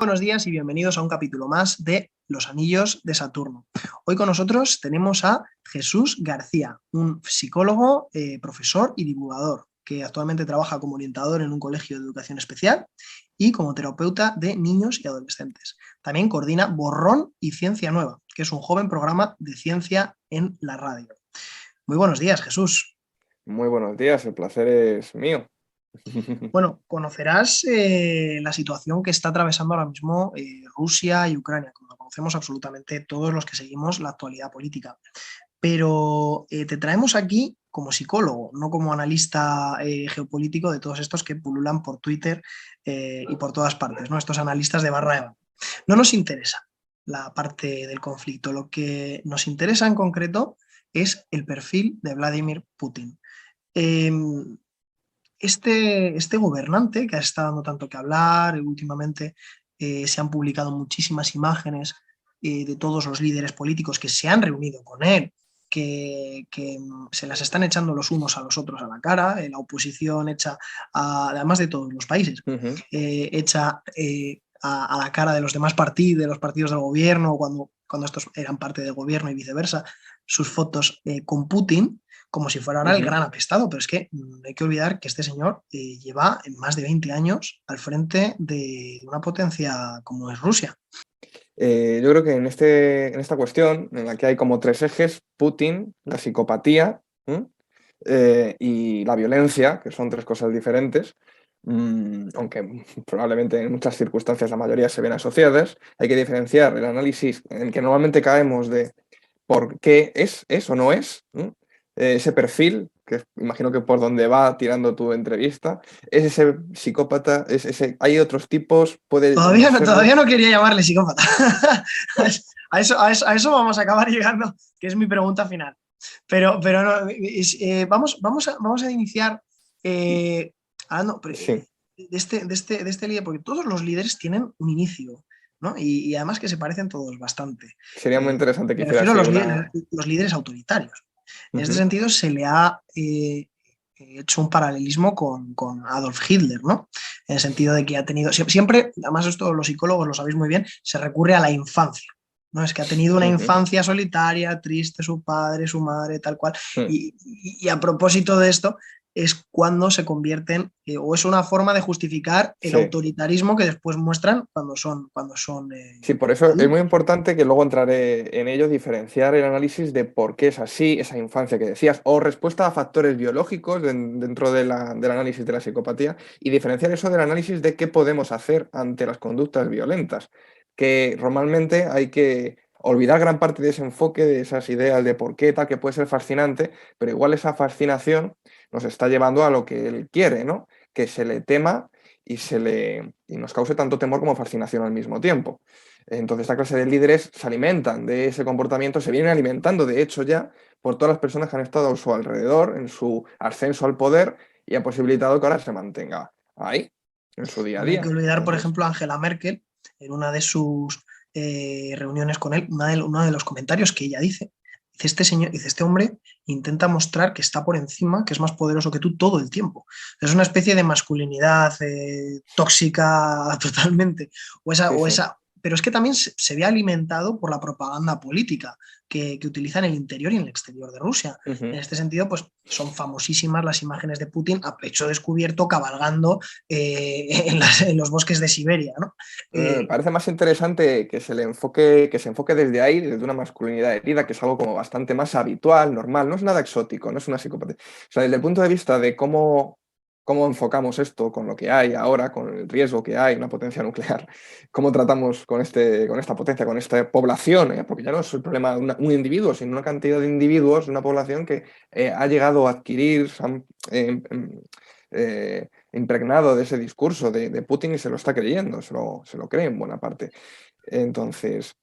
Buenos días y bienvenidos a un capítulo más de Los Anillos de Saturno. Hoy con nosotros tenemos a Jesús García, un psicólogo, profesor y divulgador que actualmente trabaja como orientador en un colegio de educación especial y como terapeuta de niños y adolescentes. También coordina Borrón y Ciencia Nueva, que es un joven programa de ciencia en la radio. Muy buenos días, Jesús. Muy buenos días, el placer es mío. Bueno, conocerás la situación que está atravesando ahora mismo Rusia y Ucrania, como lo conocemos absolutamente todos los que seguimos la actualidad política. Pero te traemos aquí como psicólogo, no como analista geopolítico de todos estos que pululan por Twitter y por todas partes, ¿no? Estos analistas de barra de bar. No nos interesa la parte del conflicto, lo que nos interesa en concreto es el perfil de Vladimir Putin. Eh, este gobernante que ha estado dando tanto que hablar, últimamente se han publicado muchísimas imágenes de todos los líderes políticos que se han reunido con él, que se las están echando los unos a los otros a la cara, la oposición hecha, además de todos los países, Ujú. hecha a la cara de los demás partidos, de los partidos del gobierno, cuando estos eran parte del gobierno y viceversa, sus fotos con Putin como si fuera ahora el Ujú. gran apestado, pero es que no hay que olvidar que este señor lleva más de 20 años al frente de una potencia como es Rusia. Yo creo que en esta cuestión, en la que hay como tres ejes: Putin, la psicopatía, ¿m? Y la violencia, que son tres cosas diferentes, aunque probablemente en muchas circunstancias la mayoría se ven asociadas. Hay que diferenciar el análisis en el que normalmente caemos de por qué es o no es, ¿m? Ese perfil, que imagino que por donde va tirando tu entrevista, es ese psicópata, hay otros tipos, puede no Todavía serlo. no quería llamarle psicópata. A eso vamos a acabar llegando, que es mi pregunta final. Pero no, vamos a iniciar hablando Sí, de este líder, porque todos los líderes tienen un inicio, ¿no? Y además que se parecen todos bastante. sería muy interesante que Me hiciera refiero a así los una. los líderes autoritarios. En este Ujú. sentido, se le ha hecho un paralelismo con Adolf Hitler, ¿no? En el sentido de que ha tenido, siempre, además esto los psicólogos lo sabéis muy bien, se recurre a la infancia. ¿No? Es que ha tenido una Ujú. infancia solitaria, triste, su padre, su madre, tal cual. Mm. Y a propósito de esto, es cuando se convierten, o es una forma de justificar el Sí. autoritarismo que después muestran cuando son Sí, por eso es muy adultos. importante, que luego entraré en ello, diferenciar el análisis de por qué es así, esa infancia que decías, o respuesta a factores biológicos dentro del análisis de la psicopatía, y diferenciar eso del análisis de qué podemos hacer ante las conductas violentas, que normalmente hay que olvidar gran parte de ese enfoque, de esas ideas de por qué tal, que puede ser fascinante, pero igual esa fascinación nos está llevando a lo que él quiere, ¿no? Que se le tema y nos cause tanto temor como fascinación al mismo tiempo. Entonces, esta clase de líderes se alimentan de ese comportamiento, se vienen alimentando, de hecho, ya por todas las personas que han estado a su alrededor en su ascenso al poder, y ha posibilitado que ahora se mantenga ahí, en su día a No hay que día. olvidar, por Entonces, ejemplo, a Angela Merkel, en una de sus reuniones con él, uno de los comentarios que ella dice, este señor, dice, este hombre intenta mostrar que está por encima, que es más poderoso que tú todo el tiempo. Es una especie de masculinidad tóxica totalmente, o esa, sí, o sí. esa, pero es que también se ve alimentado por la propaganda política que utiliza en el interior y en el exterior de Rusia. En Ujú. este sentido, pues son famosísimas las imágenes de Putin a pecho descubierto cabalgando en los bosques de Siberia, ¿no? Me Eh, parece más interesante que se enfoque desde ahí, desde una masculinidad herida, que es algo como bastante más habitual, normal, no es nada exótico, no es una psicopatía. O sea, desde el punto de vista de cómo enfocamos esto con lo que hay ahora, con el riesgo que hay, una potencia nuclear, cómo tratamos con esta potencia, con esta población, ¿eh? Porque ya no es el problema de un individuo, sino una cantidad de individuos, una población que ha llegado a adquirir, impregnado de ese discurso de Putin, y se lo está creyendo, se lo cree en buena parte. Entonces,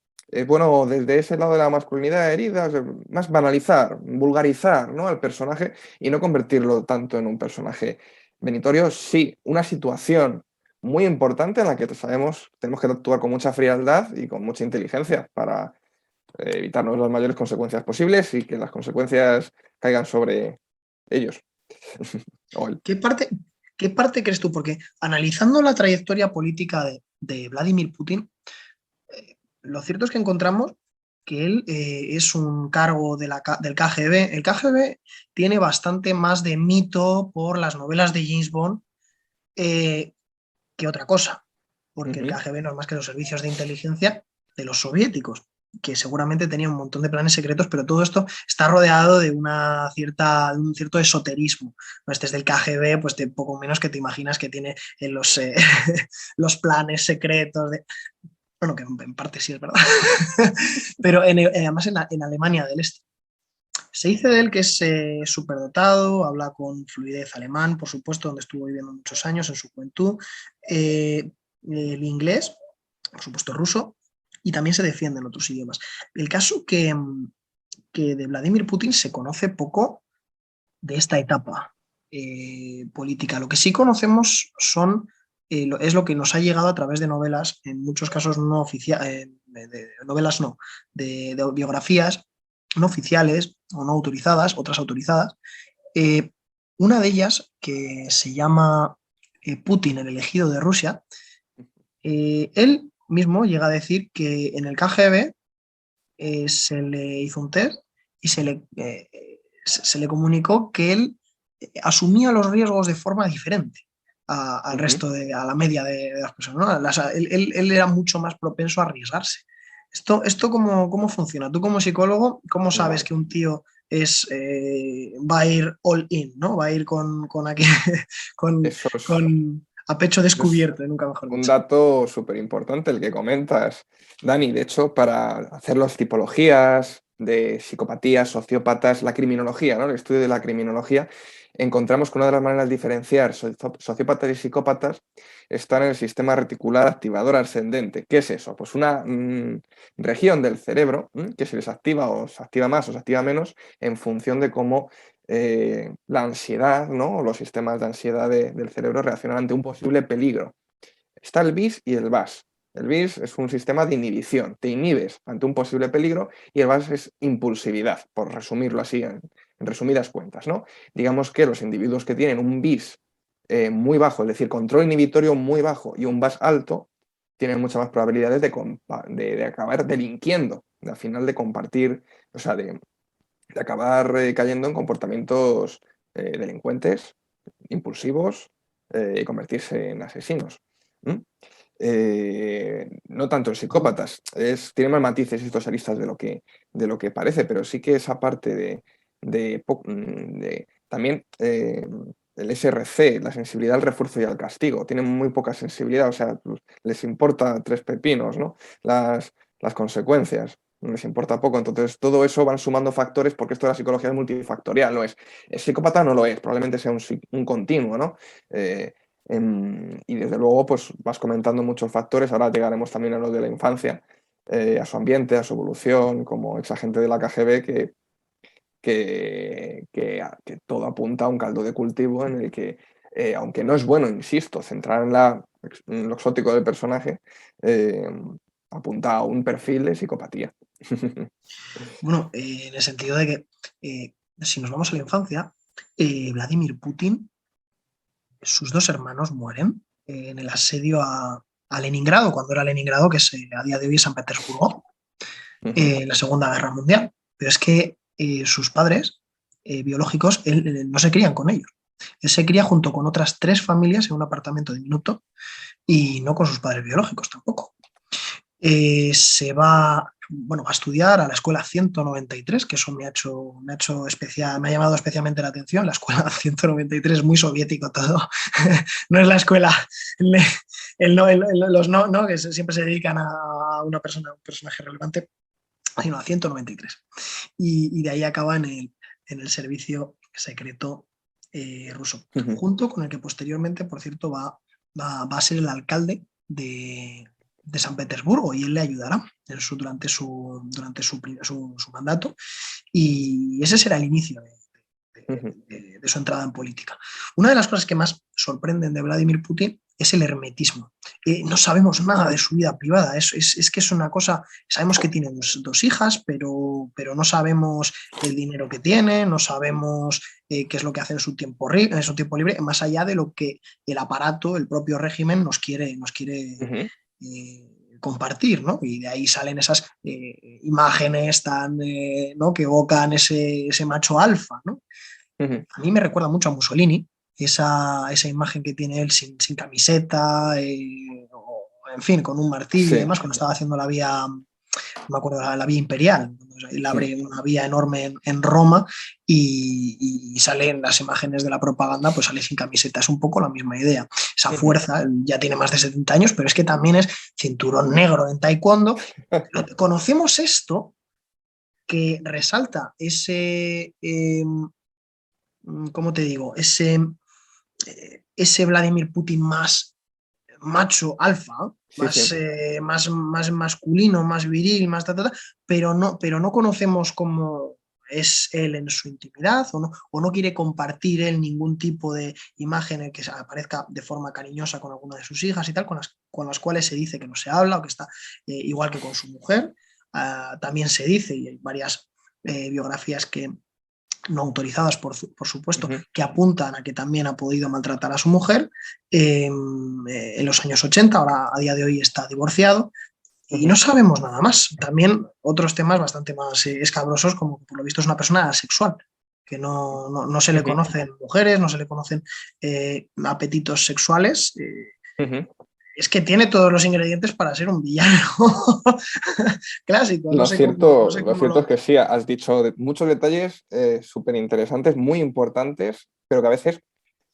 bueno, desde ese lado de la masculinidad herida, o sea, más banalizar, vulgarizar, ¿no?, al personaje, y no convertirlo tanto en un personaje venitorio. Sí, una situación muy importante en la que sabemos tenemos que actuar con mucha frialdad y con mucha inteligencia para evitarnos las mayores consecuencias posibles, y que las consecuencias caigan sobre ellos. O él. ¿Qué parte crees tú? Porque analizando la trayectoria política de Vladimir Putin, lo cierto es que encontramos que él es un cargo del KGB. El KGB tiene bastante más de mito por las novelas de James Bond que otra cosa, porque el KGB no es más que los servicios de inteligencia de los soviéticos, que seguramente tenían un montón de planes secretos, pero todo esto está rodeado de de un cierto esoterismo. Este es del KGB, pues de poco menos que te imaginas que tiene los planes secretos de... Bueno, que en parte sí es verdad, pero además en Alemania del Este. Se dice de él que es superdotado, habla con fluidez alemán, por supuesto, donde estuvo viviendo muchos años en su juventud, el inglés, por supuesto ruso, y también se defiende en otros idiomas. El caso que de Vladimir Putin se conoce poco de esta etapa política. Lo que sí conocemos es lo que nos ha llegado a través de novelas, en muchos casos no oficiales, novelas no, de biografías no oficiales o no autorizadas, otras autorizadas. Una de ellas, que se llama Putin, el elegido de Rusia, él mismo llega a decir que en el KGB se le hizo un test y se le comunicó que él asumía los riesgos de forma diferente al resto a la media de las personas, ¿no? Él era mucho más propenso a arriesgarse. ¿Esto cómo funciona? Tú como psicólogo, ¿cómo sabes que un tío va a ir all in, ¿no? Va a ir a pecho descubierto, nunca mejor dicho? Un dato súper importante el que comentas, Dani. De hecho, para hacer las tipologías de psicopatías, sociópatas, la criminología, ¿no? El estudio de la criminología, encontramos que una de las maneras de diferenciar sociópatas y psicópatas está en el sistema reticular activador ascendente. ¿Qué es eso? Pues una región del cerebro que se les activa o se activa más o se activa menos en función de cómo la ansiedad, ¿no? O los sistemas de ansiedad del cerebro reaccionan ante un posible peligro. Está el bis y el vas. El bis es un sistema de inhibición, te inhibes ante un posible peligro, y el vas es impulsividad, por resumirlo así en resumidas cuentas, ¿no? Digamos que los individuos que tienen un bis muy bajo, es decir, control inhibitorio muy bajo, y un vas alto, tienen muchas más probabilidades de acabar delinquiendo, al final de compartir, o sea, de acabar cayendo en comportamientos delincuentes, impulsivos, y convertirse en asesinos. No tanto en psicópatas, tiene más matices estos aristas de lo que parece, pero sí que esa parte también el SRC, la sensibilidad al refuerzo y al castigo, tienen muy poca sensibilidad, o sea, les importa tres pepinos, ¿no? Las consecuencias, les importa poco. Entonces todo eso van sumando factores, porque esto de la psicología es multifactorial, no es psicópata, no lo es, probablemente sea un continuo, ¿no? Y desde luego pues vas comentando muchos factores. Ahora llegaremos también a lo de la infancia, a su ambiente, a su evolución como ex agente de la KGB, que todo apunta a un caldo de cultivo en el que, aunque no es bueno, insisto, centrar en lo exótico del personaje, apunta a un perfil de psicopatía. Bueno, en el sentido de que si nos vamos a la infancia, Vladimir Putin, sus dos hermanos mueren en el asedio a Leningrado, cuando era Leningrado, que a día de hoy es San Petersburgo, en la Segunda Guerra Mundial. Pero es que sus padres biológicos, él no se crían con ellos. Él se cría junto con otras 3 familias en un apartamento diminuto, y no con sus padres biológicos tampoco. Se va a estudiar a la escuela 193, que eso me ha llamado especialmente la atención. La escuela 193 es muy soviético todo. No es la escuela, los no, que siempre se dedican a un personaje relevante, sino a 193. Y de ahí acaba en el servicio secreto ruso, junto con el que posteriormente, por cierto, va a ser el alcalde de San Petersburgo, y él le ayudará durante su mandato, y ese será el inicio de su entrada en política. Una de las cosas que más sorprenden de Vladimir Putin es el hermetismo. No sabemos nada de su vida privada. Es que es una cosa. Sabemos que tiene dos hijas, pero no sabemos el dinero que tiene, no sabemos qué es lo que hace en su tiempo libre, más allá de lo que el aparato, el propio régimen nos quiere compartir, ¿no? Y de ahí salen esas imágenes tan, ¿no? que evocan ese macho alfa, ¿no? Ujú. A mí me recuerda mucho a Mussolini, esa imagen que tiene él sin camiseta, o, en fin, con un martillo y Sí, demás, cuando estaba haciendo la vía, no me acuerdo, la vía imperial. Él mm, abre una vía enorme en Roma y salen las imágenes de la propaganda, pues sale sin camiseta. Es un poco la misma idea. Esa ujú. fuerza, él ya tiene más de 70 años, pero es que también es cinturón negro en taekwondo. Conocemos esto que resalta ese, ¿cómo te digo? Ese Vladimir Putin más macho alfa, Sí, más, sí. más masculino, más viril, más pero no conocemos cómo es él en su intimidad, o no quiere compartir él ningún tipo de imagen en que aparezca de forma cariñosa con alguna de sus hijas y tal, con las cuales se dice que no se habla o que está igual que con su mujer. También se dice, y hay varias biografías que no autorizadas, por supuesto, Ujú, que apuntan a que también ha podido maltratar a su mujer en los años 80. Ahora a día de hoy está divorciado y no ujú. sabemos nada más. También otros temas bastante más escabrosos, como por lo visto es una persona asexual, que no se le Ujú, conocen mujeres, no se le conocen apetitos sexuales. ujú. Es que tiene todos los ingredientes para ser un villano clásico, no sé Lo cómo cierto lo es que ves. sí, has dicho muchos detalles súper interesantes, muy importantes, pero que a veces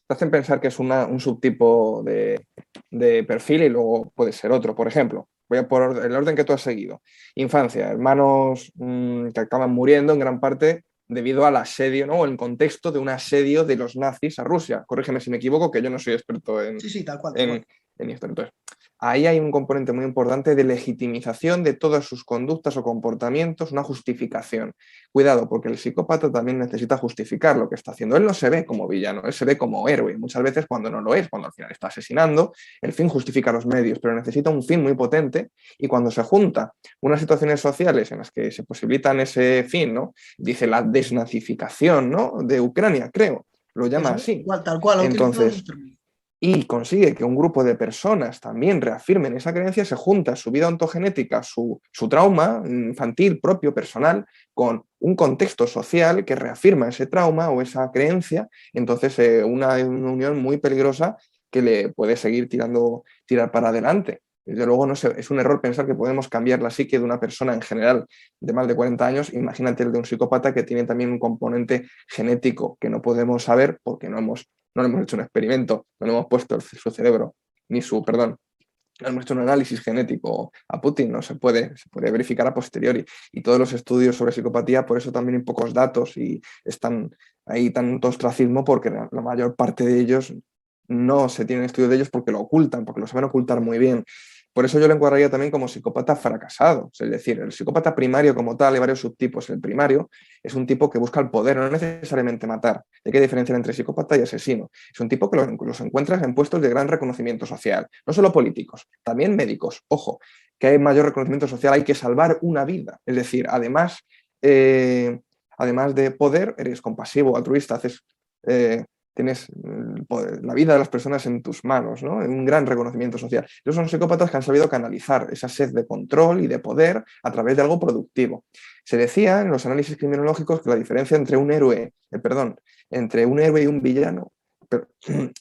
te hacen pensar que es un subtipo de perfil y luego puede ser otro. Por ejemplo, voy a por el orden que tú has seguido. Infancia, hermanos que acaban muriendo en gran parte debido al asedio, ¿no? O el contexto de un asedio de los nazis a Rusia. Corrígeme si me equivoco, que yo no soy experto Sí, sí, tal cual, tal cual. en, en esto. Entonces, ahí hay un componente muy importante de legitimización de todas sus conductas o comportamientos, una justificación. Cuidado, porque el psicópata también necesita justificar lo que está haciendo. Él no se ve como villano, él se ve como héroe. Muchas veces cuando no lo es, cuando al final está asesinando, el fin justifica los medios, pero necesita un fin muy potente y cuando se junta unas situaciones sociales en las que se posibilitan ese fin, ¿no? Dice la desnazificación, ¿no? De Ucrania, creo, lo llama Eso, así. tal cual, ha utilizado esos Entonces, términos. y consigue que un grupo de personas también reafirmen esa creencia, se junta su vida ontogenética, su trauma infantil propio, personal, con un contexto social que reafirma ese trauma o esa creencia, entonces una unión muy peligrosa que le puede seguir tirar para adelante. Desde luego no sé, es un error pensar que podemos cambiar la psique de una persona en general de más de 40 años. Imagínate el de un psicópata que tiene también un componente genético que no podemos saber porque no le hemos hecho un experimento, no le hemos puesto su cerebro, ni su, perdón, no hemos hecho un análisis genético a Putin, no se puede verificar a posteriori. Y todos los estudios sobre psicopatía, por eso también hay pocos datos y están ahí tanto ostracismo, porque la mayor parte de ellos no se tienen estudios de ellos porque lo ocultan, porque lo saben ocultar muy bien. Por eso yo lo encuadraría también como psicópata fracasado. Es decir, el psicópata primario como tal, hay varios subtipos. El primario es un tipo que busca el poder, no necesariamente matar. Hay que diferenciar entre psicópata y asesino. Es un tipo que los encuentras en puestos de gran reconocimiento social, no solo políticos, también médicos. Ojo, que hay mayor reconocimiento social, hay que salvar una vida. Es decir, además de poder, eres compasivo, altruista, eh, tienes la vida de las personas en tus manos, ¿no? Un gran reconocimiento social. Esos son psicópatas que han sabido canalizar esa sed de control y de poder a través de algo productivo. Se decía en los análisis criminológicos que la diferencia entre un héroe y un villano,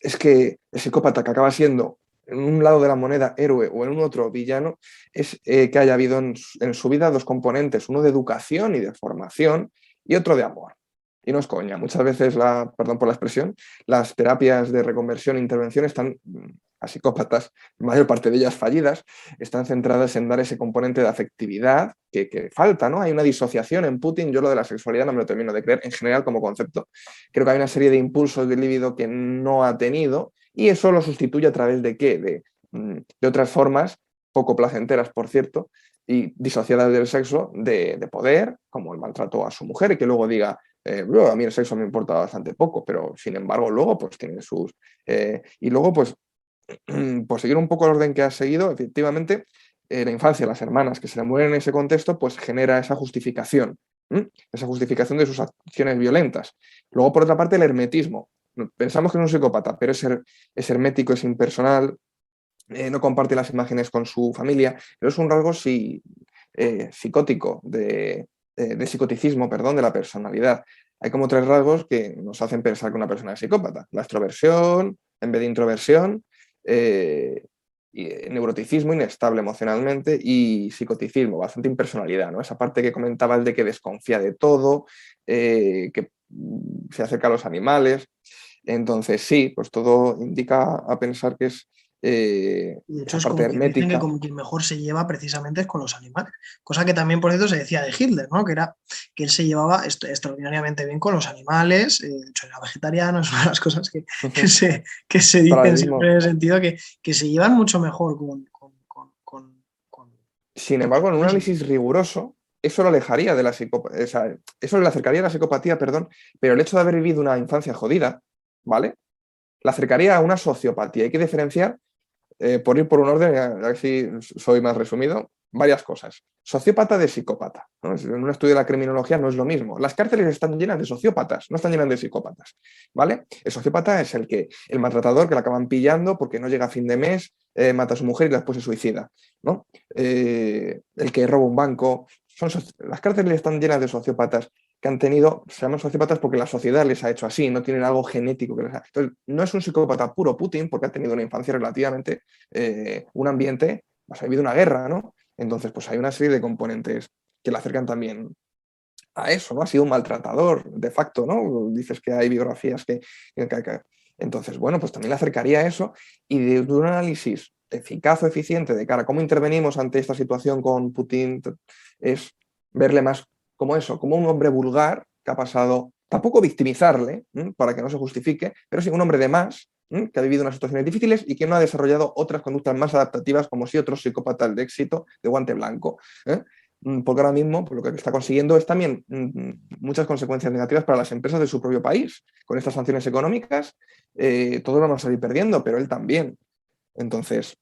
es que el psicópata que acaba siendo en un lado de la moneda héroe o en un otro villano es que haya habido en su vida dos componentes, uno de educación y de formación y otro de amor. Y no es coña, muchas veces, perdón por la expresión, las terapias de reconversión e intervención están a psicópatas, la mayor parte de ellas fallidas, están centradas en dar ese componente de afectividad que falta, ¿no? Hay una disociación en Putin, yo lo de la sexualidad no me lo termino de creer en general como concepto, creo que hay una serie de impulsos del líbido que no ha tenido y eso lo sustituye a través de qué, de otras formas, poco placenteras, por cierto, y disociadas del sexo, de poder, como el maltrato a su mujer, y que luego diga, a mí el sexo me importa bastante poco, pero sin embargo luego pues tiene sus... y luego pues por seguir un poco el orden que has seguido, efectivamente, la infancia, las hermanas que se le mueren en ese contexto, pues genera esa justificación, ¿m? Esa justificación de sus acciones violentas. Luego, por otra parte, el hermetismo. Pensamos que es un psicópata, pero es hermético, es impersonal, no comparte las imágenes con su familia, pero es un rasgo psicótico, de psicoticismo, perdón, de la personalidad. Hay como 3 rasgos que nos hacen pensar que una persona es psicópata. La extroversión, en vez de introversión, y neuroticismo, inestable emocionalmente, y psicoticismo, bastante impersonalidad, ¿no? Esa parte que comentabas de que desconfía de todo, que se acerca a los animales. Entonces, sí, pues todo indica a pensar que es De hecho, esa es parte como que dicen que hermética. como quien mejor se lleva precisamente es con los animales. Cosa que también, por cierto, se decía de Hitler, ¿no? Que era que él se llevaba extraordinariamente bien con los animales. De hecho, era vegetariano, es una de las cosas que se Pero ahora dicen siempre mismo, en el sentido que se llevan mucho mejor con sin los embargo, en un animales. análisis riguroso, eso lo alejaría de la psicopatía, o sea, eso le acercaría a la psicopatía, perdón, pero el hecho de haber vivido una infancia jodida, ¿vale? La acercaría a una sociopatía. Hay que diferenciar, por ir por un orden, a ver si soy más resumido, varias cosas. Sociópata de psicópata, ¿no? En un estudio de la criminología no es lo mismo. Las cárceles están llenas de sociópatas, no están llenas de psicópatas, ¿vale? El sociópata es el maltratador que la acaban pillando porque no llega a fin de mes, mata a su mujer y después se suicida, ¿no? El que roba un banco. Las cárceles están llenas de sociópatas que han tenido, se llaman sociópatas porque la sociedad les ha hecho así, no tienen algo genético que les ha... Entonces, no es un psicópata puro Putin porque ha tenido una infancia relativamente, un ambiente, ha habido una guerra, ¿no? Entonces, pues hay una serie de componentes que le acercan también a eso, ¿no? Ha sido un maltratador, de facto, ¿no? Dices que hay biografías que. Entonces, bueno, pues también le acercaría a eso y de un análisis eficaz o eficiente de cara a cómo intervenimos ante esta situación con Putin es verle más como eso, como un hombre vulgar que ha pasado, tampoco victimizarle, para que no se justifique, pero sí un hombre de más, que ha vivido unas situaciones difíciles y que no ha desarrollado otras conductas más adaptativas como si otros psicópatas de éxito de guante blanco. ¿eh? Porque ahora mismo pues, lo que está consiguiendo es también muchas consecuencias negativas para las empresas de su propio país. Con estas sanciones económicas, todos van a salir perdiendo, pero él también. Entonces,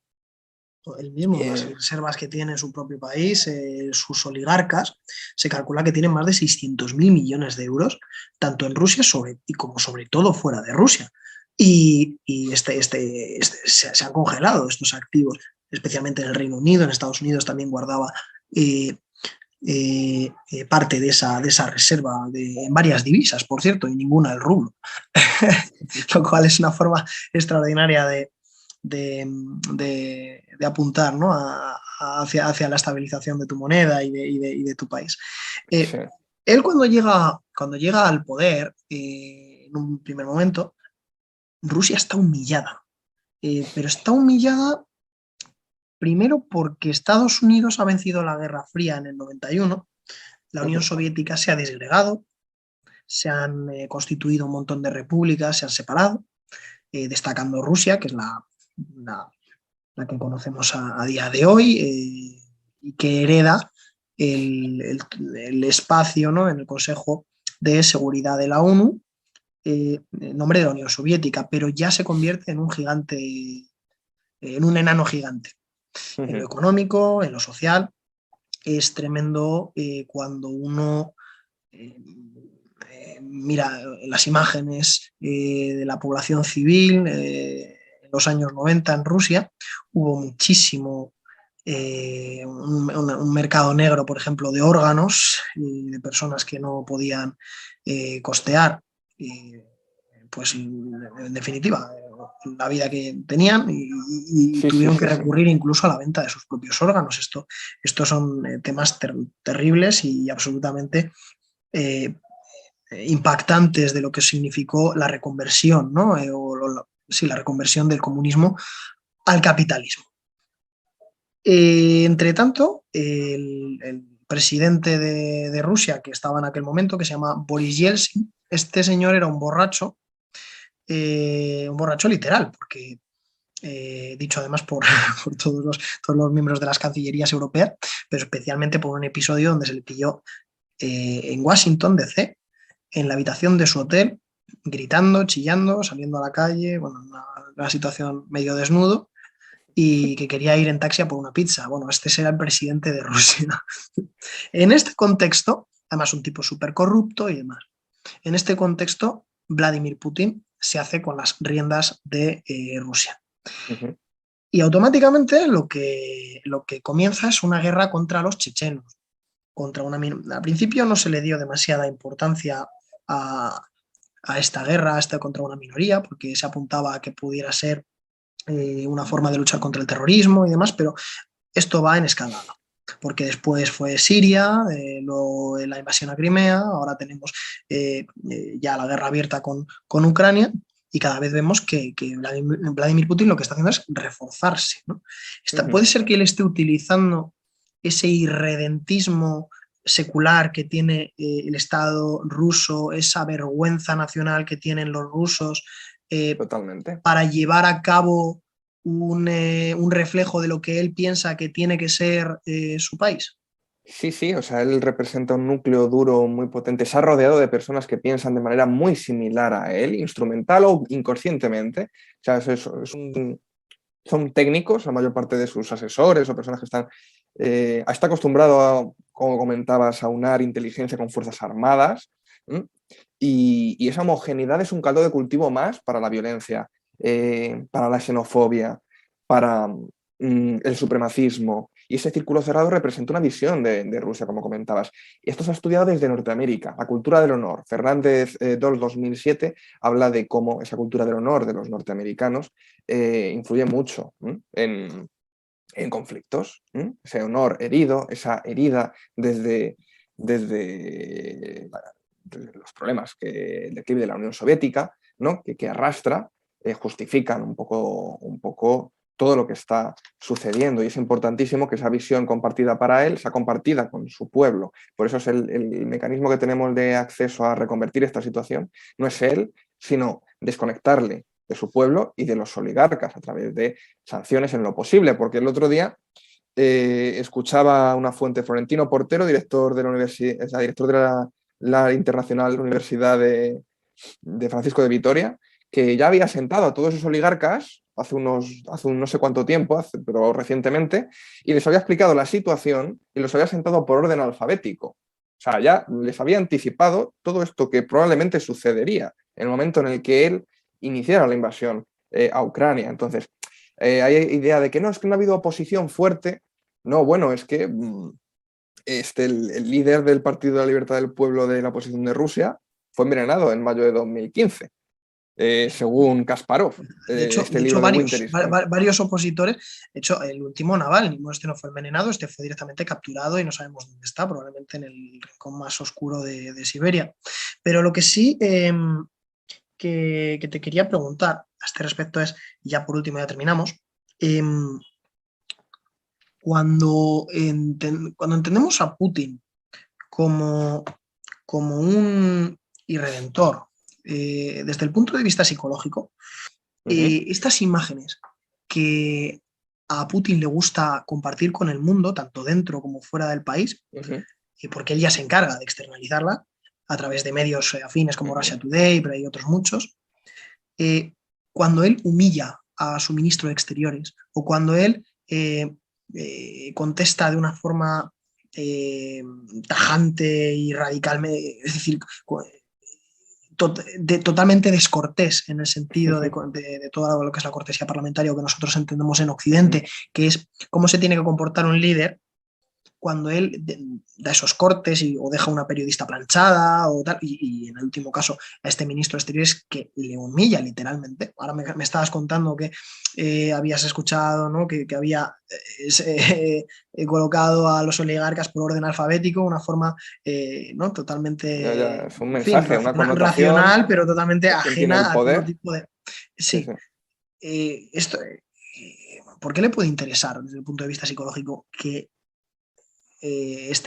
Él mismo, las reservas que tiene en su propio país, sus oligarcas, se calcula que tienen más de 600.000 millones de euros, tanto en Rusia y como sobre todo fuera de Rusia. Y se han congelado estos activos, especialmente en el Reino Unido, en Estados Unidos también guardaba eh, parte de esa reserva en varias divisas, por cierto, y ninguna el rublo, lo cual es una forma extraordinaria de apuntar, ¿no? Hacia la estabilización de tu moneda y de tu país. sí. Él cuando llega al poder, en un primer momento, Rusia está humillada, pero está humillada primero porque Estados Unidos ha vencido la Guerra Fría en el 91, la Unión Soviética se ha disgregado, se han constituido un montón de repúblicas, se han separado, destacando Rusia, que es la, la que conocemos a día de hoy, y que hereda el espacio, ¿no? En el Consejo de Seguridad de la ONU, en nombre de la Unión Soviética, pero ya se convierte en un gigante, en un enano gigante, en lo económico, en lo social. Es tremendo cuando uno mira las imágenes de la población civil en los años 90 en Rusia, hubo muchísimo un mercado negro, por ejemplo, de órganos de personas que no podían costear, pues en definitiva, la vida que tenían y Sí, sí, tuvieron que sí, sí. recurrir incluso a la venta de sus propios órganos. Estos son temas terribles y absolutamente eh, impactantes de lo que significó la reconversión, ¿no? Sí, la reconversión del comunismo al capitalismo. Entre tanto, el presidente de Rusia, que estaba en aquel momento, que se llama Boris Yeltsin, este señor era un borracho literal, porque dicho además por todos los miembros de las cancillerías europeas, pero especialmente por un episodio donde se le pilló en Washington, D.C., en la habitación de su hotel, gritando, chillando, saliendo a la calle, bueno, una situación medio desnudo, y que quería ir en taxi a por una pizza. Bueno, este será el presidente de Rusia. En este contexto, además un tipo súper corrupto y demás, en este contexto, Vladimir Putin se hace con las riendas de Rusia. Y automáticamente lo que comienza es una guerra contra los chechenos. Al principio no se le dio demasiada importancia a, a esta guerra, contra una minoría, porque se apuntaba a que pudiera ser una forma de luchar contra el terrorismo y demás, pero esto va en escalada, porque después fue Siria, la invasión a Crimea, ahora tenemos ya la guerra abierta con Ucrania, y cada vez vemos que Vladimir Putin lo que está haciendo es reforzarse, ¿no? Ujú. Puede ser que él esté utilizando ese irredentismo secular que tiene el Estado ruso, esa vergüenza nacional que tienen los rusos, eh, Totalmente. para llevar a cabo un reflejo de lo que él piensa que tiene que ser su país. Sí, sí, o sea, él representa un núcleo duro muy potente. Se ha rodeado de personas que piensan de manera muy similar a él, instrumental o inconscientemente. O sea, son técnicos, la mayor parte de sus asesores o personas que está acostumbrado a, como comentabas, a unar inteligencia con fuerzas armadas. ¿M? Y esa homogeneidad es un caldo de cultivo más para la violencia, para la xenofobia, para el supremacismo. Y ese círculo cerrado representa una visión de Rusia, como comentabas. Y esto se ha estudiado desde Norteamérica, la cultura del honor. Fernández Dols 2007 habla de cómo esa cultura del honor de los norteamericanos influye mucho en conflictos. Ese honor herido, esa herida desde los problemas del declive de la Unión Soviética, ¿no? que arrastra, justifican un poco todo lo que está sucediendo, y es importantísimo que esa visión compartida para él sea compartida con su pueblo. Por eso es el mecanismo que tenemos de acceso a reconvertir esta situación, no es él, sino desconectarle de su pueblo y de los oligarcas a través de sanciones en lo posible, porque el otro día escuchaba una fuente, Florentino Portero, director de la universidad, director de la Internacional Universidad de Francisco de Vitoria, que ya había sentado a todos esos oligarcas hace un no sé cuánto tiempo, pero recientemente, y les había explicado la situación y los había sentado por orden alfabético. O sea, ya les había anticipado todo esto que probablemente sucedería en el momento en el que él iniciara la invasión a Ucrania. Entonces, hay idea de que no, es que no ha habido oposición fuerte. No, bueno, es que el líder del Partido de la Libertad del Pueblo de la oposición de Rusia fue envenenado en mayo de 2015, según Kasparov, este De hecho libro de Winter varios, is Coming. varios opositores, de hecho el último Navalny, bueno, este no fue envenenado, este fue directamente capturado y no sabemos dónde está, probablemente en el rincón más oscuro de Siberia. Pero lo que sí que te quería preguntar a este respecto es, ya por último ya terminamos, eh, cuando entendemos a Putin como, como un irredentor, desde el punto de vista psicológico, Uh -huh, estas imágenes que a Putin le gusta compartir con el mundo, tanto dentro como fuera del país, uh -huh, porque él ya se encarga de externalizarla a través de medios afines uh como -huh. Russia Today, pero hay otros muchos, cuando él humilla a su ministro de Exteriores o cuando él contesta de una forma tajante y radicalmente, es decir, totalmente descortés en el sentido de todo lo que es la cortesía parlamentaria o que nosotros entendemos en Occidente, que es cómo se tiene que comportar un líder cuando él da esos cortes o deja una periodista planchada o tal, y en el último caso a este ministro de Exteriores que le humilla literalmente. Ahora me estabas contando que habías escuchado, ¿no? que había colocado a los oligarcas por orden alfabético, una forma ¿no? Ya, totalmente, es un en fin, mensaje, una connotación racional, pero totalmente de quién tiene el ajena a todo poder. tipo de... Sí, Sí, sí. esto, ¿por qué le puede interesar desde el punto de vista psicológico que Es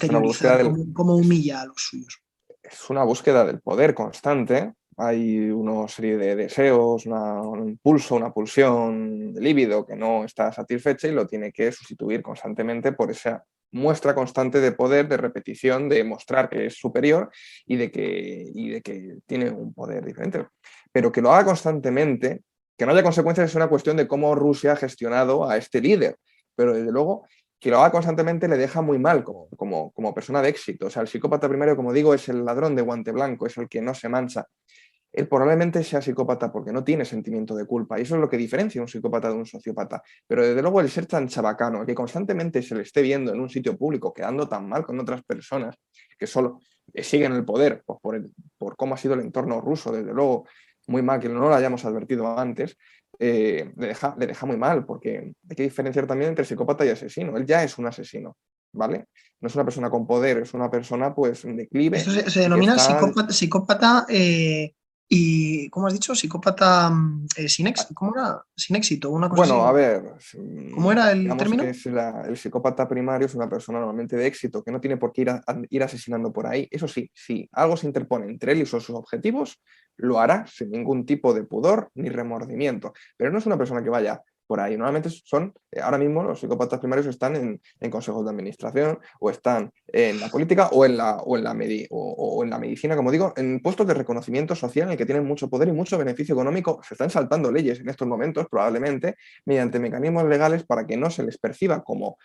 una búsqueda exteriorizar cómo humilla a los suyos? es una búsqueda del poder constante. Hay una serie de deseos, un impulso, una pulsión de líbido que no está satisfecha y lo tiene que sustituir constantemente por esa muestra constante de poder, de repetición, de mostrar que es superior y de que tiene un poder diferente. Pero que lo haga constantemente, que no haya consecuencias, es una cuestión de cómo Rusia ha gestionado a este líder. Pero desde luego que lo haga constantemente le deja muy mal como persona de éxito. O sea, el psicópata primario, como digo, es el ladrón de guante blanco, es el que no se mancha. él probablemente sea psicópata porque no tiene sentimiento de culpa. Y eso es lo que diferencia a un psicópata de un sociópata. Pero desde luego el ser tan chabacano, que constantemente se le esté viendo en un sitio público, quedando tan mal con otras personas que solo siguen el poder pues, por cómo ha sido el entorno ruso, desde luego, muy mal que no lo hayamos advertido antes, le deja muy mal, porque hay que diferenciar también entre psicópata y asesino. Él ya es un asesino, ¿vale? No es una persona con poder, es una persona pues en declive Esto se y que denomina está... psicópata y, ¿cómo has dicho? Psicópata ¿cómo era? Sin éxito, una cosa Bueno, así. a ver, ¿Cómo era el digamos que término? es el psicópata primario es una persona normalmente de éxito que no tiene por qué ir asesinando por ahí. Eso sí, si algo se interpone entre él y sus objetivos, lo hará sin ningún tipo de pudor ni remordimiento. Pero no es una persona que vaya por ahí. Normalmente son, ahora mismo los psicópatas primarios están en consejos de administración o están en la política o en la medicina, como digo, en puestos de reconocimiento social en el que tienen mucho poder y mucho beneficio económico. Se están saltando leyes en estos momentos, probablemente, mediante mecanismos legales para que no se les perciba como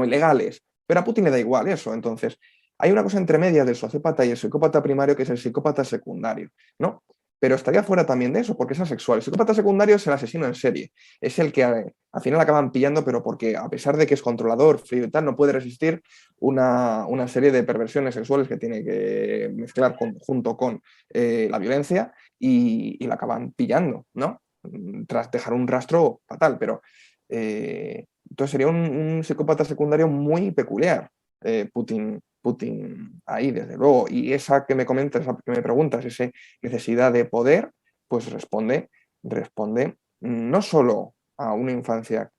ilegales. Pero a Putin le da igual eso. Entonces, hay una cosa entre medias del sociópata y el psicópata primario que es el psicópata secundario, ¿no? Pero estaría fuera también de eso, porque es asexual. El psicópata secundario es el asesino en serie. Es el que al final acaban pillando, pero porque a pesar de que es controlador, frío y tal, no puede resistir una serie de perversiones sexuales que tiene que mezclar junto con la violencia y la acaban pillando, ¿no? Tras dejar un rastro fatal, pero entonces sería un psicópata secundario muy peculiar, Putin ahí, desde luego. Y esa que me comentas, esa que me preguntas, esa necesidad de poder, pues responde no solo a una infancia.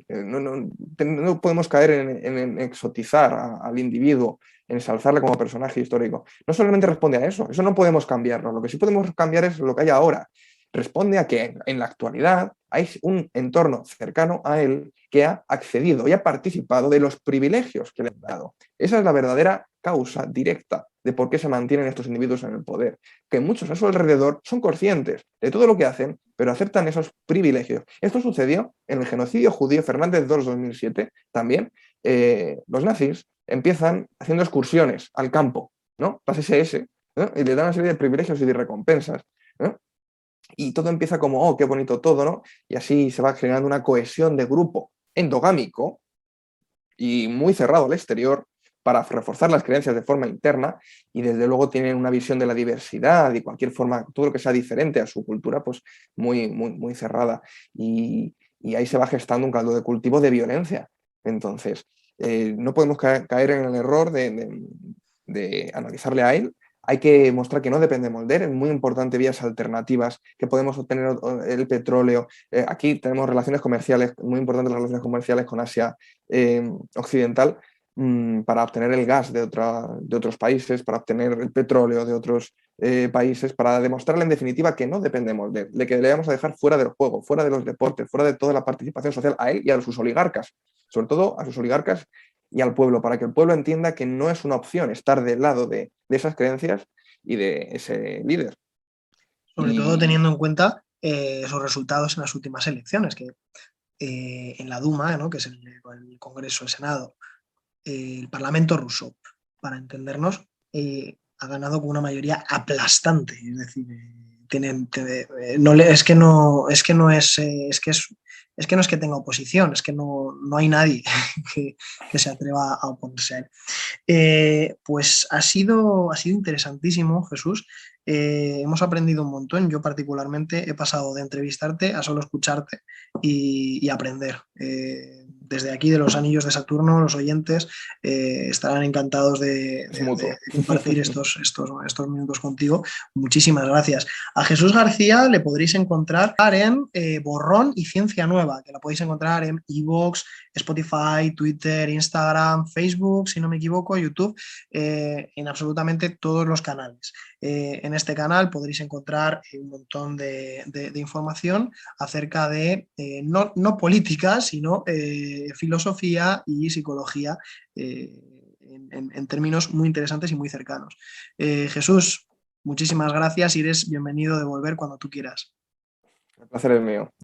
No podemos caer en exotizar al individuo, en ensalzarle como personaje histórico. No solamente responde a eso no podemos cambiarlo. Lo que sí podemos cambiar es lo que hay ahora. Responde a que en la actualidad hay un entorno cercano a él que ha accedido y ha participado de los privilegios que le han dado. Esa es la verdadera causa directa de por qué se mantienen estos individuos en el poder, que muchos a su alrededor son conscientes de todo lo que hacen, pero aceptan esos privilegios. Esto sucedió en el genocidio judío Fernández II 2007 también. Los nazis empiezan haciendo excursiones al campo, ¿no? Las SS, ¿no? Y le dan una serie de privilegios y de recompensas, ¿no? Y todo empieza como, oh, qué bonito todo, ¿no? Y así se va generando una cohesión de grupo endogámico y muy cerrado al exterior para reforzar las creencias de forma interna y desde luego tienen una visión de la diversidad y cualquier forma, todo lo que sea diferente a su cultura, pues muy cerrada. Y ahí se va gestando un caldo de cultivo de violencia. Entonces, no podemos caer en el error de analizarle a él. Hay que mostrar que no dependemos de él, es muy importante vías alternativas, que podemos obtener el petróleo. Aquí tenemos relaciones comerciales, muy importantes las relaciones comerciales con Asia occidental, para obtener el gas de otros países, para obtener el petróleo de otros países, para demostrarle en definitiva que no dependemos de que le vamos a dejar fuera del juego, fuera de los deportes, fuera de toda la participación social a él y a sus oligarcas, sobre todo a sus oligarcas y al pueblo, para que el pueblo entienda que no es una opción estar del lado de esas creencias y de ese líder. Sobre todo Y teniendo en cuenta sus resultados en las últimas elecciones, que en la Duma, ¿no? Que es el Congreso, el Senado, el Parlamento ruso, para entendernos, ha ganado con una mayoría aplastante. Es decir, es que no es, es que no es que tenga oposición, es que no hay nadie que se atreva a oponerse a él. Pues ha sido interesantísimo, Jesús. Hemos aprendido un montón. Yo particularmente he pasado de entrevistarte a solo escucharte y aprender. Desde aquí de los Anillos de Saturno, los oyentes estarán encantados es mutuo. de compartir estos minutos contigo. Muchísimas gracias. A Jesús García le podréis encontrar en Borrón y Ciencia Nueva, que la podéis encontrar en iVoox, Spotify, Twitter, Instagram, Facebook, si no me equivoco, YouTube, en absolutamente todos los canales. En este canal podréis encontrar un montón de información acerca de no política, sino filosofía y psicología en términos muy interesantes y muy cercanos. Jesús, muchísimas gracias y eres bienvenido de volver cuando tú quieras. El placer es mío.